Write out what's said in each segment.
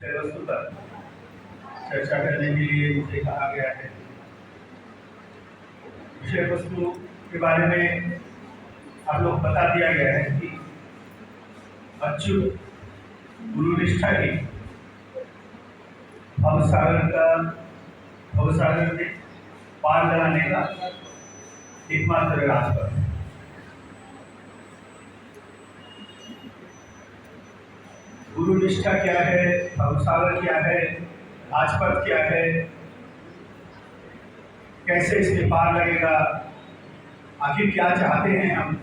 विषय वस्तु पर चर्चा करने के लिए मुझे कहा गया है। विषय वस्तु के बारे में आप लोग बता दिया गया है कि अच्युत गुरुनिष्ठा ही भवसागर में पार लगाने का एकमात्र रास्ता है। गुरुनिष्ठा क्या है, भवसागर क्या है, राजपथ क्या है, कैसे इसके पार लगेगा, आखिर क्या चाहते हैं हम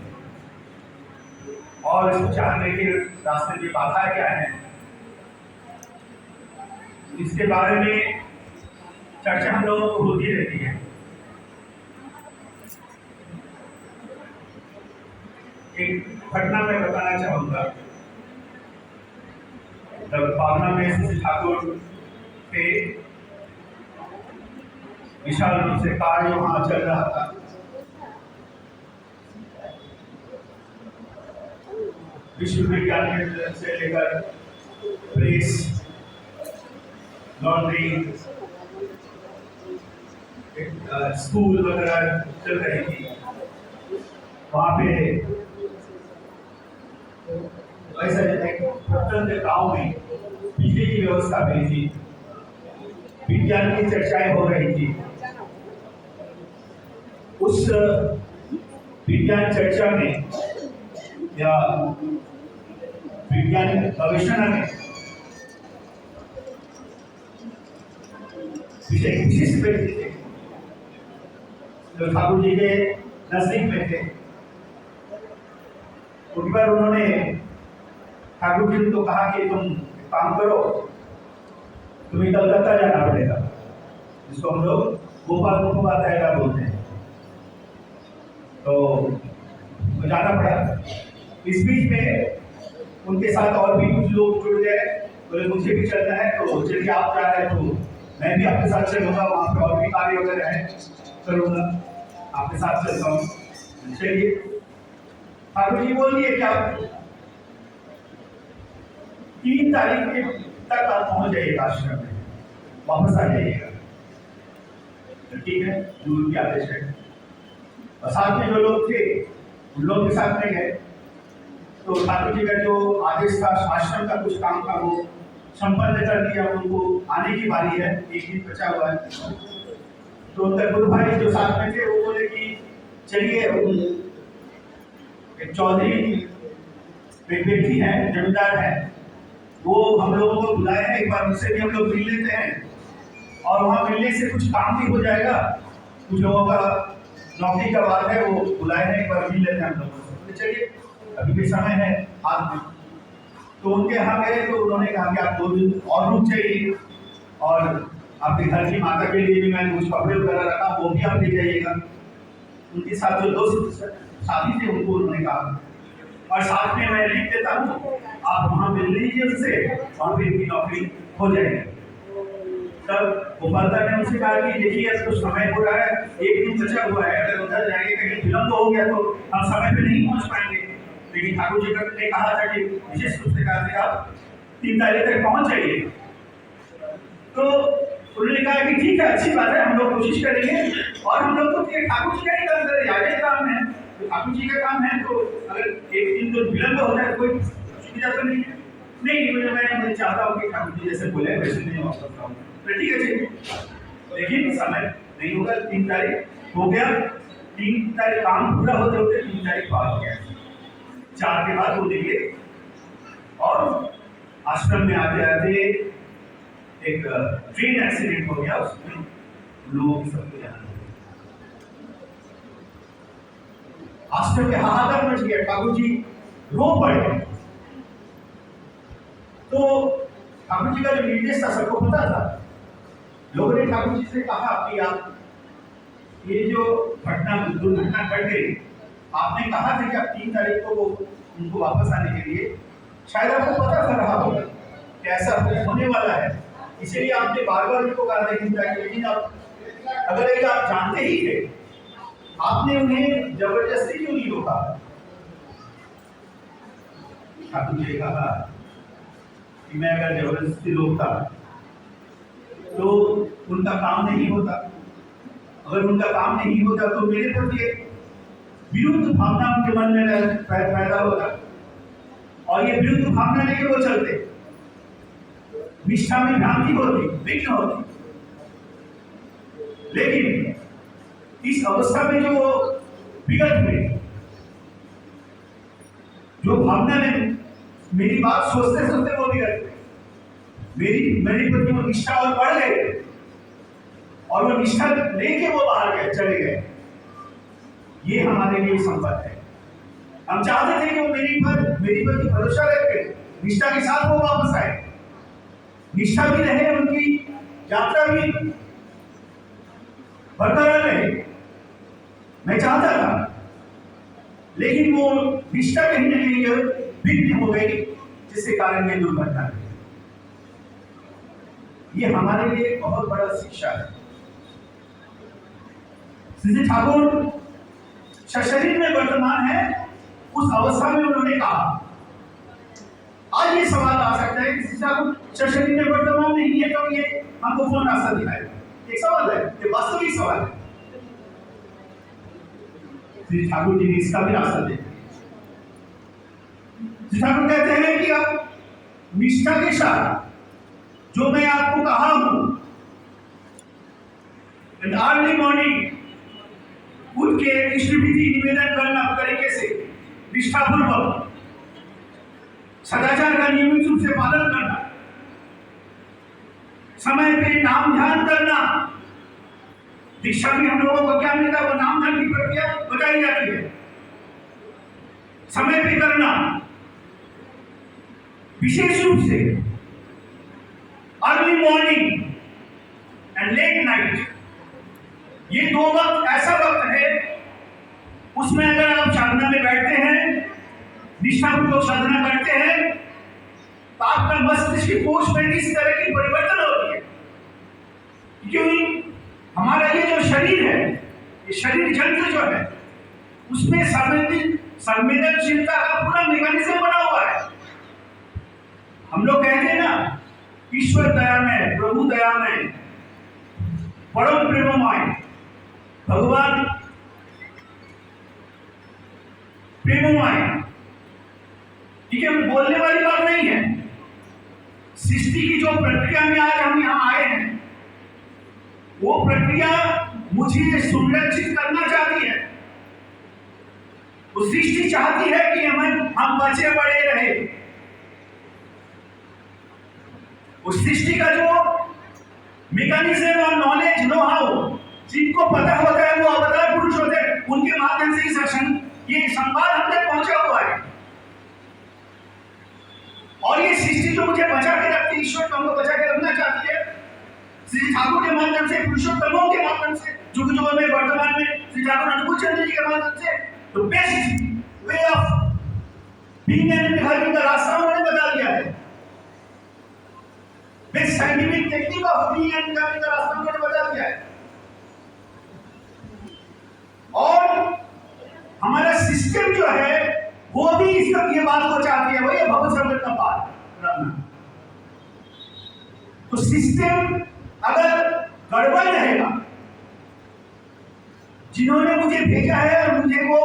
और इसको चाहने के रास्ते की बाधा क्या है, इसके बारे में चर्चा हम लोगों को होती रहती है। एक घटना मैं बताना चाहूँगा। जब पावना में श्री ठाकुर पे विशाल रूप से कार्य वहाँ चल रहा था, विश्वविद्यालय से लेकर प्रेस, लॉन्ड्री, स्कूल वगैरह चल रही थी। वहाँ पे ऐसा एक प्रत्यंत गांव में बिजली की व्यवस्था हुई थी, विज्ञान की चर्चाएं हो रही थी। उस विज्ञान चर्चा में या विज्ञान गवेषणा में विशिष्ट व्यक्ति थे जो ठाकुर जी के नजदीक में थे। उन पर उन्होंने ठाकुर जी को कहा कि तुम काम करो, तुम्हें कलकत्ता जाना पड़ेगा, जिसको हम लोग गोपाल मुखोपाध्याय बोलते हैं। तो जाना पड़ा। इस बीच में उनके साथ और भी कुछ लोग जुड़ गए, बोले मुझे भी चलना है, तो चलिए आप जा रहे हैं तो मैं भी आपके साथ चलूंगा, वहाँ पे और भी कार्य वगैरह है, करूँगा, आपके साथ चलता हूँ। चलिए, ठाकुर जी बोलिए क्या 3 तारीख के तक आप पहुंच जाइएगा आश्रम में, वापस आ जाइएगा। ठीक है, गुरु की आदेश है। और साथ में जो लोग थे उन लोग के साथ में गए। तो ठाकुर जी का जो आदेश था, आश्रम का कुछ काम था, वो संपन्न कर दिया। उनको आने की बारी है, एक दिन बचा हुआ है। तो उनका गुरु भाई जो साथ में थे वो बोले कि चलिए, एक चौधरी एक व्यक्ति है, जमींदार है, वो हम लोगों को बुलाए हैं, एक बार उनसे भी हम लोग मिल लेते हैं और वहाँ मिलने से कुछ काम भी हो जाएगा। कुछ लोगों का नौकरी का बात है, वो बुलाए हैं, एक बार मिल लेते हैं हम लोगों से। तो चलिए, अभी भी समय है हाथ में। तो उनके यहाँ गए तो उन्होंने कहा कि आप 2 दिन और रुक जाइए और आपके घर की माता के लिए भी मैंने कुछ कपड़े वगैरह रखा, वो भी आप ले जाइएगा। उनके साथ जो 2 साथी थे उनको उन्होंने कहा, और साथ में मैं लिख देता हूँ, आप वहाँ मिल लीजिए उनसे और फिर इनकी नौकरी हो जाएगी। तब गोपालदार ने उनसे कहा कि देखिए, अब तो समय हो रहा है, 1 दिन बचा हुआ है, अगर उधर जाएंगे कहीं विलम्ब हो गया तो हम समय पे नहीं पहुँच पाएंगे। लेकिन ठाकुर जी ने कहा था कि विशेष रूप से कहा था आप 3 तारीख तक पहुँच जाइए। तो उन्होंने कहा कि ठीक है, अच्छी बात है, हम लोग कोशिश करेंगे। और हम लोग तो ठाकुर जी का ही काम करें, आगे काम है, तो ठाकुर जी का काम है, तो अगर 1 दिन तो विलम्ब हो जाए कोई सुविधा तो नहीं है। नहीं, मैं चाहता हूँ कि ठाकुर जी जैसे बोले वैसे नहीं वापस आऊँ। तो ठीक है, लेकिन समय नहीं होगा। 3 तारीख हो गया, 3 तारीख काम पूरा होते होते 3 तारीख पार हो गया। 4 के बाद वो निकले और आश्रम में आते आते एक ट्रेन एक्सीडेंट हो गया, उसमें लोगों की सबको जान। आश्रम के हाहाकार मच गया, ठाकुर जी रो पड़े। तो ठाकुर जी का जो निर्देश था सबको पता था। लोगों ने ठाकुर जी से कहा कि आप ये जो दुर्घटना घट गई, आपने कहा था कि आप 3 तारीख को उनको वापस आने के लिए, शायद आपको पता था रहा होगा कि ऐसा होने वाला है, इसीलिए आपने बार बार उनको कहा था कि, लेकिन आप अगर ये आप जानते ही थे, आपने उन्हें जबरदस्ती क्यों नहीं रोका? ठाकुर जी ने कहा कि मैं अगर जबरदस्ती रोकता तो उनका काम नहीं होता। अगर उनका काम नहीं होता तो मेरे प्रति एक विरुद्ध भावना उनके मन में पैदा होता और ये विरुद्ध भावना लेके वो चलते, निष्ठा में भ्रांति होती, विघ्न होती। लेकिन इस अवस्था में जो विगत हुए, जो भावना में मेरी बात सोचते सोचते वो विगत हुए, मेरी प्रति वो निष्ठा और बढ़ गए और वो निष्ठा लेके वो बाहर गए, चले गए। ये हमारे लिए संपत्ति है। हम चाहते थे कि वो मेरी प्रति भरोसा रखे, निष्ठा के साथ वो वापस आए, निष्ठा भी रहे, उनकी यात्रा भी बरकरार रहे, मैं चाहता था। लेकिन वो निष्ठा कहीं ना कहीं विघ्न हो गई, जिसके कारण ये दुर्घटना हुई। ये हमारे लिए बहुत बड़ा शिक्षा है। श्री ठाकुर शरीर में वर्तमान है, उस अवस्था में उन्होंने कहा। आज ये सवाल आ सकता है कि ठाकुर शरीर में वर्तमान नहीं है तो ये हमको कौन रास्ता दिखाएगा? एक सवाल है, ये वास्तविक सवाल है। श्री ठाकुर जी ने इसका भी रास्ता दिया। श्री ठाकुर कहते हैं कि आप निष्ठा के साथ जो मैं आपको कहा हूं, अर्ली मॉर्निंग उठ के इष्टविधि निवेदन करना तरीके से, निष्ठापूर्वक सदाचार का नियमित रूप से पालन करना, समय पे नाम ध्यान करना। दीक्षा में हम लोगों को क्या मिलता है? वो नाम ध्यान की प्रक्रिया बताई जाती है। समय पे करना, विशेष रूप से early morning and let night, ये दो वक्त ऐसा वक्त है उसमें अगर आप साधना में बैठते हैं, निष्ठापूर्वक साधना करते हैं, तो आपका मस्तिष्क कोश में इस तरह की परिवर्तन होती है। क्योंकि हमारा ये जो शरीर है, ये शरीर जंत्र जो है, उसमें संवेदनशीलता का पूरा मैकेनिज्म बना हुआ है। हम लोग कहते हैं ना, ईश्वर दया में, प्रभु दया में, परम प्रेममय, भगवान प्रेममय। ठीक है, बोलने वाली बात नहीं है। सृष्टि की जो प्रक्रिया में आज हम यहाँ आए हैं, वो प्रक्रिया मुझे सुरक्षित करना चाहती है। वो सृष्टि चाहती है कि हम बचे बड़े रहे। उस सृष्टि का जो मैकेनिज्म और नॉलेज, नो हाउ, जिनको पता होता है वो अवतार पुरुष होते हैं, उनके माध्यम से ये संवाद हम तक पहुंचा हुआ है। और ये सृष्टि जो मुझे बचा के रखती है, ईश्वर को हमको बचा के रखना चाहती है, श्री ठाकुर के माध्यम से, पुरुषोत्तमों के माध्यम से, जुग जुग में वर्तमान में श्री ठाकुर अनुभूत चंद्र जी के माध्यम से, तो best way of being an का रास्ता उन्होंने बता दिया है। Best scientific technique of being an का रास्ता उन्होंने बता दिया है। और हमारा सिस्टम जो है वो भी इस वक्त ये बात को चाहती है, वो ये भव संकट का पार करना। तो सिस्टम अगर गड़बड़ रहेगा, जिन्होंने मुझे भेजा है और मुझे वो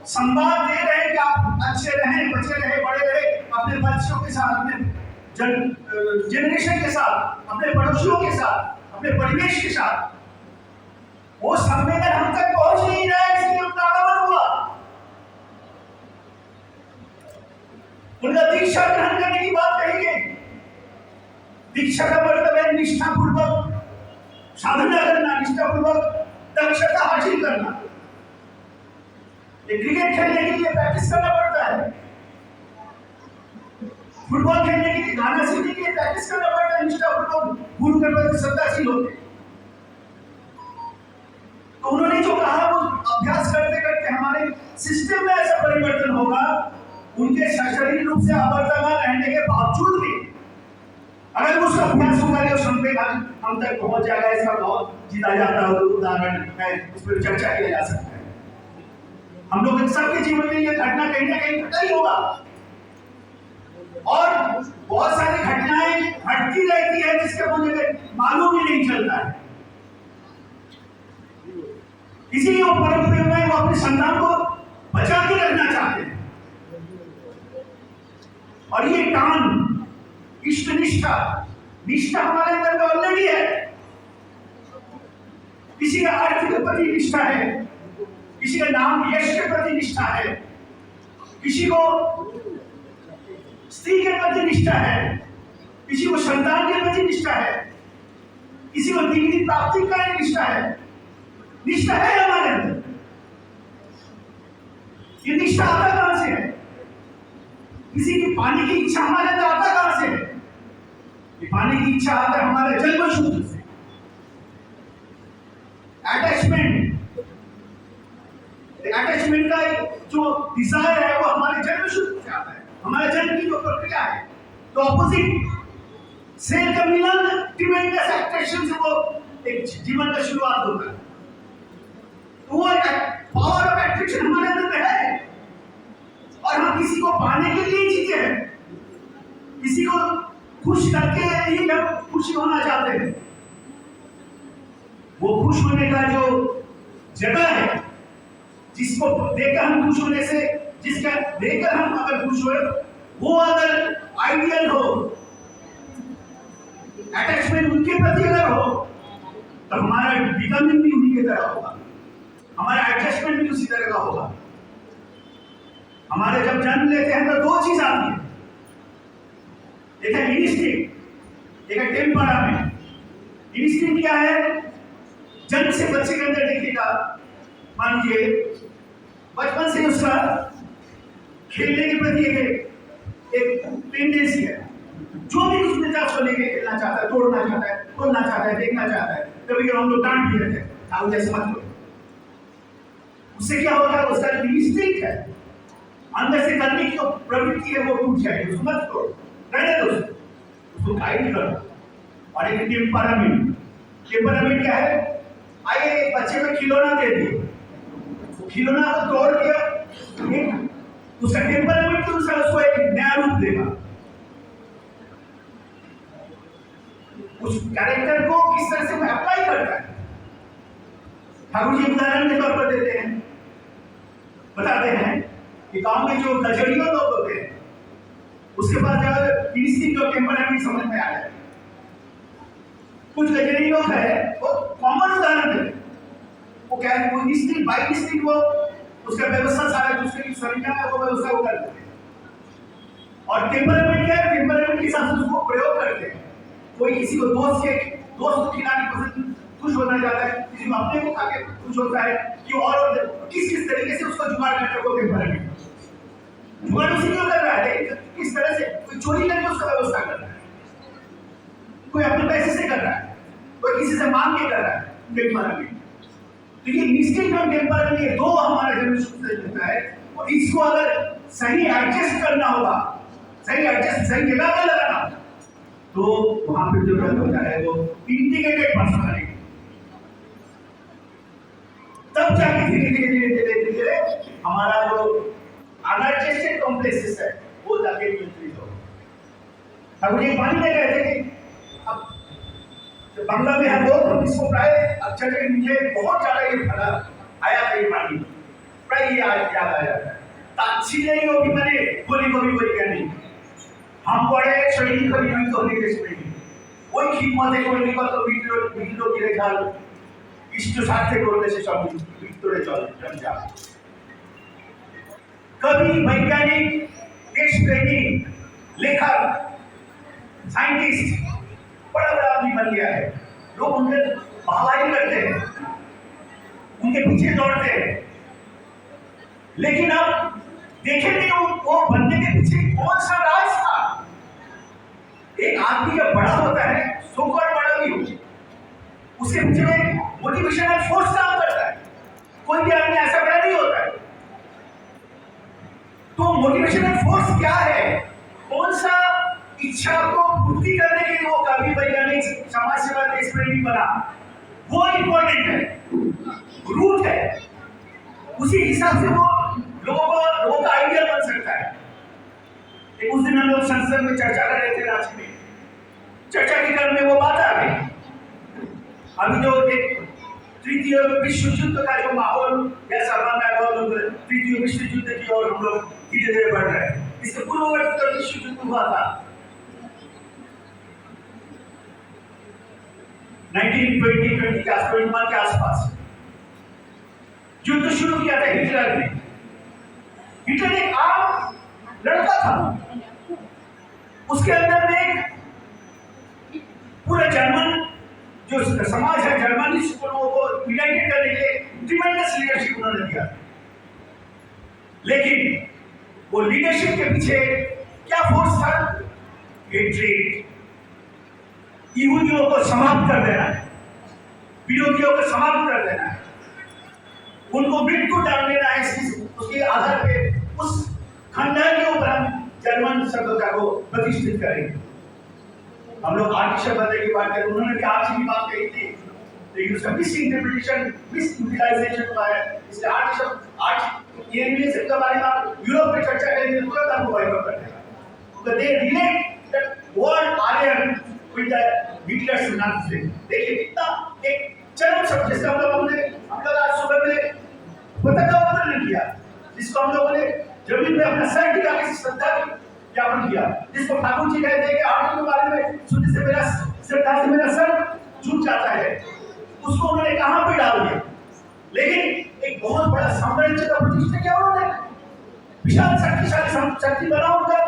संवाद दे रहे हैं कि आप अच्छे रहें, बचे रहे, बड़े रहे, अपने बच्चों के साथ, अपने जनरेशन के साथ, अपने पड़ोसियों के साथ, अपने परिवेश के साथ, वो संवेदन हम तक पहुंच नहीं रहा है, इसलिए उनका आगमन हुआ। उनका दीक्षा ग्रहण करने की बात कही गई। दीक्षा का मतलब है निष्ठापूर्वक साधना करना, निष्ठापूर्वक दक्षता हासिल करना। क्रिकेट खेलने के लिए प्रैक्टिस करना पड़ता है, फुटबॉल खेलने के लिए, गाना सीखने के लिए प्रैक्टिस करना पड़ता है, निष्ठापूर्वक गुरु के प्रति श्रद्धाशील होते। तो उन्होंने जो कहा वो अभ्यास करते करते हमारे सिस्टम में ऐसा परिवर्तन होगा, उनके शारीरिक रूप से अवर्तमान रहने के बावजूद भी अगर उस अभ्यास होगा जो संवेदन हम तक पहुंच जाएगा, इसका बहुत जीता जाता है। उदाहरण है, उस पर चर्चा किया जा सकता है। हम लोग सबके जीवन में यह घटना कहीं ना कहीं घटा ही होगा। और बहुत सारी घटनाएं घटती रहती है जिसका मुझे मालूम ही नहीं चलता है। इसीलिए वो परम प्रेम में वो अपनी संतान को बचा के रखना चाहते हैं। और ये टान इष्ट निष्ठा निष्ठा हमारे अंदर में ऑलरेडी है। किसी का अर्थ के प्रति निष्ठा है, किसी का नाम यश के प्रति निष्ठा है, किसी को स्त्री के प्रति निष्ठा है, किसी को संतान के प्रति निष्ठा है, किसी को डिग्री प्राप्ति का निष्ठा है। निष्ठा है हमारे अंदर। ये निष्ठा आता कहां से है? किसी की पाने की इच्छा हमारे अंदर आता कहां से है? ये पाने की इच्छा आता है हमारे जन्म सूत्र से। अटैचमेंट का जो डिजायर है वो हमारे जन्म सूत्र से आता है, हमारे जन्म की जो प्रक्रिया है। तो ऑपोजिट सेल का मिलन ट्रिमेंडस अट्रैक्शन से वो एक जीवन का शुरुआत होता है। तो वो पावर ऑफ अट्रैक्शन हमारे अंदर में है और हम किसी को पाने के लिए जीते हैं, किसी को खुश करके ही हम खुशी होना चाहते हैं। वो खुश होने का जो जगह है, जिसको देखकर हम खुश होने से, जिसका देखकर हम अगर खुश हुए, वो अगर आइडियल हो, अटैचमेंट उनके प्रति अगर हो, तो हमारा बिकमिंग भी उन्हीं की तरह होगा, हमारा एडजस्टमेंट भी उसी तरह का होगा। हमारे जब जन्म लेते हैं तो दो चीज आती है, एक है इंस्टिंक्ट, एक है टेम्परामेंट। इंस्टिंक्ट क्या है? जन्म से बच्चे के अंदर देखिएगा, मान लीजिए बचपन से उसका खेलने के प्रति एक टेंडेंसी है। जो भी कुछ मिलता है उसको लेके खेलना चाहता है, तोड़ना चाहता है, खोलना चाहता है, देखना चाहता है। कभी कभी हम लोग डांट भी देते हैं, आप जैसे मत करो। उससे क्या होता है? उसका इंस्टिंक्ट है, अंदर से करने की जो प्रवृत्ति है वो टूट जाएगी। उसको मत करो, रहने दो, उसको गाइड करो। और एक टेम्परामेंट, टेम्परामेंट क्या है? आइए एक बच्चे को खिलौना दे दिए, खिलौना को तोड़ दिया, उसका टेम्परामेंट तो उसको एक नया रूप देगा। उस कैरेक्टर को किस तरह से वो अप्लाई करता है। ठाकुर जी उदाहरण के तौर पर देते हैं, बताते हैं कि गांव में जो गजड़ियों लोग होते हैं, उसके पास जब इंस्टिंक्ट और टेम्परामेंट समझ में आ जाए। कुछ गजड़ी लोग है, वो कॉमन उदाहरण देते, वो क्या है, वो इंस्टिंक्ट बाय इंस्टिंक्ट वो उसका व्यवस्था सारा दूसरे की सरिया है वो व्यवस्था वो करते हैं। और टेम्परामेंट क्या है? टेम्परामेंट के हिसाब से उसको प्रयोग करते हैं। कोई किसी को दोस्त को खिलाने पसंद खुश होना चाहता है, किसी को अपने को खाके खुश होता है, कि और किस तरीके से उसको जुगाड़ करके वो टेम्परामेंट जुगाड़ उसी क्यों कर रहा है, किस तरह से कोई चोरी करके उसका व्यवस्था कर रहा है, कोई अपने पैसे से कर रहा है, कोई किसी से मांग के कर रहा है टेम्परामेंट। तो ये इंस्टिंक्ट और टेम्परामेंट ये दो हमारे जन्म सूत्र से मिलता है। और इसको अगर सही एडजस्ट करना होगा, सही जगह पर लगाना, तो वहां पे जरूरत होता है वो इंटीग्रेटेड पर्सनालिटी। तब जाके धीरे धीरे हमारा जो अनएडजस्टेड कॉम्प्लेक्सेस है वो जाके नियंत्रित होगा। अब ये पानी में कहते हैं कि अब बांग्ला में हम लोग इसको प्राय अच्छा से मुझे बहुत ज्यादा ये फला आया था, ये पानी प्राय ये याद आ जाता है। ताच्छिल्य योगी बने बोली को भी कोई क्या नहीं, हम बड़े शैली को निमित्त होने के समय ওই খিদমতে করলি কত ভিডিও গিরে খাল ইষ্ট স্বার্থে করলে সে সব ভিতরে চলে যা। कवि, वैज्ञानिक, देश प्रेमी, लेखक, साइंटिस्ट बड़ा बड़ा आदमी बन गया है। लोग उनके वाहवाही करते हैं, उनके पीछे दौड़ते हैं, लेकिन अब देखेंगे वो बनने के पीछे कौन सा राज था। एक आदमी जब बड़ा होता है, सोकर बड़ा भी हो, उसके पीछे में मोटिवेशनल फोर्स काम करता है। कोई भी आदमी ऐसा बड़ा नहीं होता है। तो मोटिवेशनल फोर्स क्या है? कौन सा इच्छा को पूर्ति करने के लिए वो कवि, वैज्ञानिक, समाज सेवा, देश प्रेमी बना, वो इंपॉर्टेंट है, रूट है। उसी हिसाब से वो लोगों का आइडियल बन सकता है। उस दिन हम लोग संसद में चर्चा कर रहे थे रांची में, चर्चा के क्रम में वो बात आ गई। अभी जो एक तृतीय विश्व युद्ध का जो माहौल जैसा बन रहा है, तृतीय विश्व युद्ध की ओर हम लोग धीरे धीरे बढ़ रहे हैं। इसके पूर्ववर्ती तो विश्व युद्ध हुआ था 1920 के आसपास। युद्ध शुरू किया था हिटलर ने। हिटलर एक आम लड़का था, उसके अंदर में एक पूरा जर्मन जो समाज है, जर्मनी को यूनाइटेड करने के लिए ट्रिमेंडस लीडरशिप उन्होंने दिया। लेकिन वो लीडरशिप के पीछे क्या फोर्स था? हेट्रेड, यहूदियों को समाप्त कर देना है, विरोधियों को समाप्त कर देना है, उनको मृत्यु डाल देना है। उसके आधार पे उस खंडहर के ऊपर हम जर्मन सभ्यता को प्रतिष्ठित करेंगे। हम लोग आर्टिफिशियल बदले की बात करें, उन्होंने भी आज की बात कही थी, लेकिन उसका मिस इंटरप्रिटेशन, मिस यूटिलाइजेशन हुआ है। इसलिए आज ये रिलेशन के बारे में आप यूरोप में चर्चा करेंगे तो तुरंत आपको वाइप कर देगा। तो they relate that word Aryan with the Hitler's Nazi. देखिए कितना एक चरम शब्द जिसका हम लोग आज सुबह में पताका उत्तोलन किया, जिसको हम लोगों ने जमीन पे अपना सर टिका के श्रद्धा ज्ञापन किया, जिसको ठाकुर जी कहते हैं कि आर्ट के बारे में सुनने से मेरा श्रद्धा से मेरा सर झुक जाता है। उसको उन्होंने कहां पे डाल दिया, लेकिन एक बहुत बड़ा साम्राज्य का प्रतिष्ठा किया उन्होंने, विशाल शक्तिशाली शक्ति बना उनका,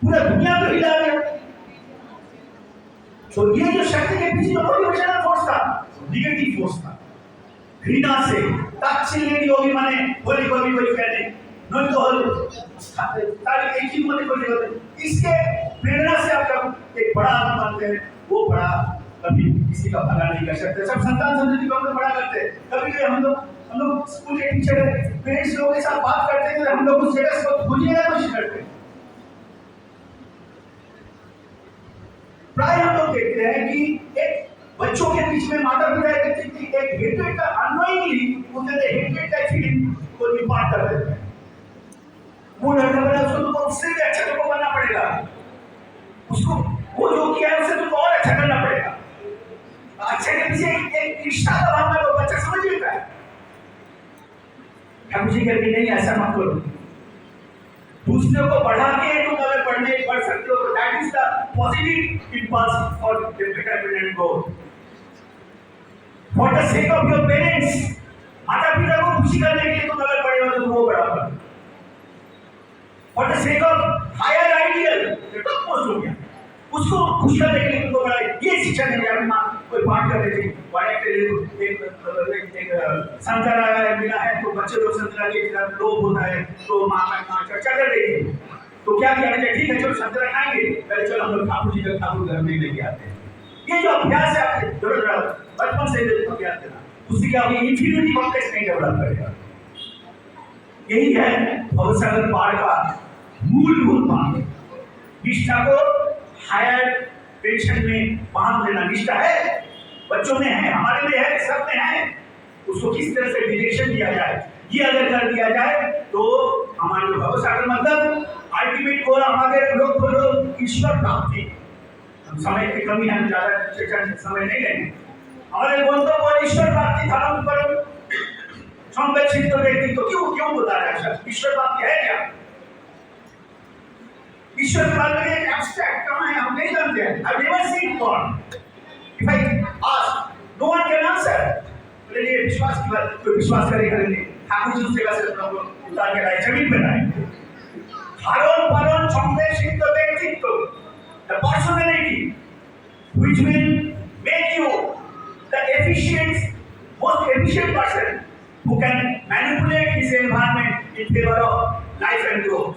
पूरा दुनिया को हिला दिया। तो ये जो शक्ति के पीछे मोटिवेशनल फोर्स था, निगेटिव फोर्स था, घृणा से ताच्छिल्य की होगी, माने बोली बोली बोली कहने नहीं तो सारी एक ही बोली बोली होती। इसके प्रेरणा से आप जब एक बड़ा आदमी बनते हैं, वो बड़ा कभी किसी का भला नहीं कर सकते। सब संतान संतति को हम लोग बड़ा करते हैं। कभी हम लोग स्कूल के टीचर पेरेंट्स लोगों के साथ बात करते हैं, हम लोग उस जगह को खोजने की कोशिश करते हैं। प्राय हम लोग देखते हैं कि एक बच्चों के बीच में माता पिता एक हेट्रेड का अननोइंगली उनके हेट्रेड का फीलिंग को इम्पार्ट कर देते हैं। वो लड़का बड़ा उसको तो उससे भी अच्छा तुमको बनना पड़ेगा, उसको वो जो किया है उससे तुमको और अच्छा करना पड़ेगा। अच्छे के पीछे एक इच्छा का भावना को बच्चा समझ लेता है। ठाकुर जी कहते नहीं ऐसा मत करो, दूसरे को बढ़ा के तुम अगर बढ़ सकते हो तो that is the positive impulse for determinant goal. For the sake of your parents, माता पिता को खुशी करने के लिए तुम अगर बड़े हो तो वो बड़ा हो। For the sake of higher ideal, top most हो गया, उसको खुशी करने के लिए तुमको बड़ा। ये शिक्षा नहीं है। माँ कोई पाठ कर रही थी, बड़े के लिए एक संतरा मिला है तो बच्चे लोग संतरा के लोभ होता है, तो माँ चर्चा कर रही थी। तो क्या किया, ठीक है चलो संतरा खाएंगे, पहले चलो हम लोग ठाकुर जी का ठाकुर घर में लेके आते हैं। ये जो अभ्यास है आपके बचपन से अभ्यास करना, उससे क्या होगी, इंफीरियरिटी कॉम्प्लेक्स नहीं डेवलप करेगा। यही है भवसागर पार का मूलभूत मांग, निष्ठा को हायर पेंशन में बांध देना। निष्ठा है, बच्चों में है, हमारे में है, सब में है। उसको किस तरह से डिरेक्शन दिया जाए, ये अगर कर दिया जाए तो हमारे भवसागर मतलब अल्टीमेट गोल हमारे लोग ईश्वर प्राप्ति। समय की कमी है, ज्यादा समय नहीं लेंगे। हमारे बोलते वो ईश्वर प्राप्ति था पर संवेक्षित तो व्यक्ति तो क्यों बता रहा है? ईश्वर प्राप्ति है क्या? ईश्वर के बारे में एक एब्स्ट्रैक्ट कहां है हम नहीं जानते हैं। I've never seen God. If I ask, no one can answer. बोले विश्वास की बात, कोई विश्वास करेगा नहीं। ठाकुर जी उस जगह से अपना उतार के लाए, जमीन पे लाए। धारण पालन संवेक्षित व्यक्तित्व, the personality which will make you the most efficient person who can manipulate his environment in favor of life and growth.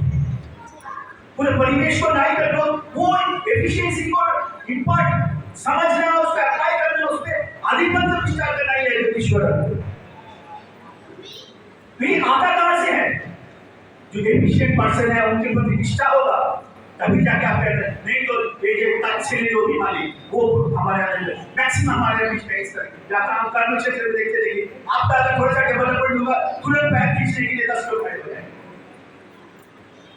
पूरे परिवेश को नहीं कर दो, वो एफिशिएंसी को इम्पार्ट समझना, उसका अप्लाई करना, उस पे आधिपत्य विस्तार करना ही है ईश्वर। फिर आता कहां से है? जो एफिशिएंट पर्सन है उनके प्रति निष्ठा होगा, तभी जाके आप कहते हैं। नहीं तो ये जो ताच्छिल्य जो बीमारी वो हमारे मैक्सिमम हमारे बीच में इस तरह या काम कर्म क्षेत्र में देखते देखिए, आपका अगर थोड़ा सा डेवलपमेंट होगा तुरंत पैर खींचने के लिए 10 लोग खड़े हो जाएंगे।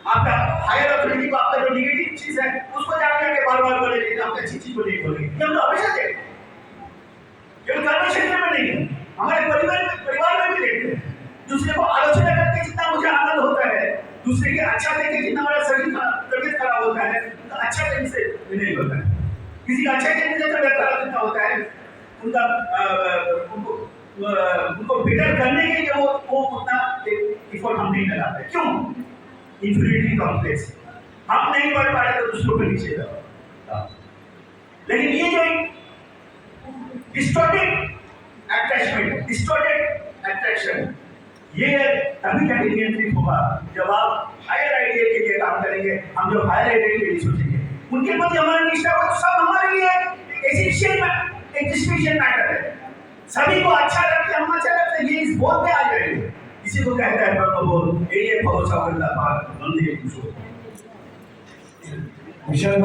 आपका हायर अथॉरिटी को आपका जो नेगेटिव चीज है उसको जाके आके बार बार बोलेंगे, आपका अच्छी चीज को नहीं बोलेंगे। ये हम तो हमेशा देखते हैं, केवल कर्म क्षेत्र में नहीं है, हमारे परिवार में भी देखते हैं। दूसरे को आलोचना करके जितना मुझे आनंद होता है, दूसरे के अच्छा देख के जितना मेरा शरीर तबियत खराब होता है, तो अच्छा दिन से नहीं होता है। किसी का अच्छा दिन से तबियत खराब जितना होता है, उनको बेटर करने के लिए वो उतना एफर्ट हम नहीं लगाते। क्यों? इंफीरियरिटी कॉम्प्लेक्स, हम नहीं पढ़ पाए तो दूसरों को नीचे करो। लेकिन ये जो डिस्टॉर्टेड अट्रैक्शन, ये तभी जाके नियंत्रित होगा जब आप हायर आइडिया के लिए काम करेंगे। हम जो हायर आइडिया के लिए सोचेंगे, उनके प्रति हमारा निष्ठा हो, सब हमारे लिए एग्जिस्टेंशियल मैटर है। सभी को अच्छा लगता है, हम अच्छा लगता है, ये इस बोध में आ जाएंगे। इसी को कहता है ब्रह्मबोध, ये भरोसा करना बात मंदिर।